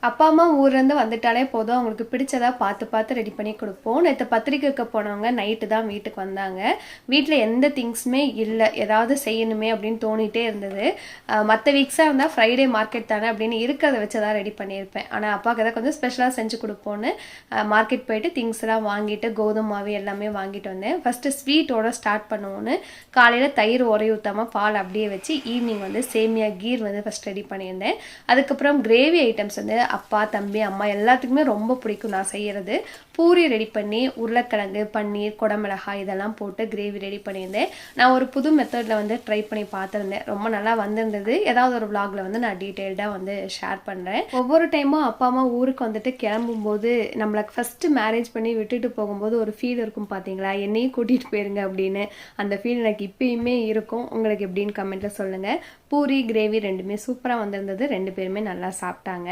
அப்பா அம்மா ஊர்லேருந்து வந்துட்டாலே போதும் அவங்களுக்கு பிடிச்சதா பார்த்து பார்த்து ரெடி பண்ணி கொடுப்போம். நேற்று பத்திரிக்கை வைக்க போனவங்க நைட்டு தான் வீட்டுக்கு வந்தாங்க. வீட்டில் எந்த திங்ஸுமே இல்லை, ஏதாவது செய்யணுமே அப்படின்னு தோணிகிட்டே இருந்தது. மற்ற வீக்ஸாக இருந்தால் ஃப்ரைடே மார்க்கெட் தானே அப்படின்னு இருக்கிறத வச்சு தான் ரெடி பண்ணியிருப்பேன். ஆனால் அப்பாவுக்கு தான் கொஞ்சம் ஸ்பெஷலாக செஞ்சு கொடுப்போன்னு மார்க்கெட் போயிட்டு திங்ஸ்லாம் வாங்கிட்டு கோதுமை மாவு எல்லாமே வாங்கிட்டு வந்தேன். ஃபஸ்ட்டு ஸ்வீட்டோட ஸ்டார்ட் பண்ணுவோன்னு காலையில் தயிர் உரைய ஊற்றாமல் பால் அப்படியே வச்சு ஈவினிங் வந்து சேமியா கீர் வந்து ஃபஸ்ட் ரெடி பண்ணியிருந்தேன். அதுக்கப்புறம் கிரேவி ஐட்டம்ஸ் வந்து அப்பா தம்பி அம்மா எல்லாத்துக்குமே ரொம்ப பிடிக்கும் நான் செய்கிறது. பூரி ரெடி பண்ணி உருளைக்கிழங்கு பன்னீர் குடமிளகாய் இதெல்லாம் போட்டு கிரேவி ரெடி பண்ணியிருந்தேன். நான் ஒரு புது மெத்தடில் வந்து ட்ரை பண்ணி பார்த்துருந்தேன், ரொம்ப நல்லா வந்திருந்தது. ஏதாவது ஒரு விளாகில் வந்து நான் டீட்டெயில்டாக வந்து ஷேர் பண்ணுறேன். ஒவ்வொரு டைமும் அப்பா அம்மா ஊருக்கு வந்துட்டு கிளம்பும்போது நம்மளுக்கு ஃபஸ்ட்டு மேரேஜ் பண்ணி விட்டுட்டு போகும்போது ஒரு ஃபீல் இருக்கும் பார்த்தீங்களா, என்னையும் கூட்டிகிட்டு போயிருங்க அப்படின்னு. அந்த ஃபீல் எனக்கு இப்பயுமே இருக்கும். உங்களுக்கு எப்படின்னு கமெண்ட்டில் சொல்லுங்கள். பூரி கிரேவி ரெண்டுமே சூப்பராக வந்திருந்தது. 2 பேருமே நல்லா சாப்பிட்டாங்க.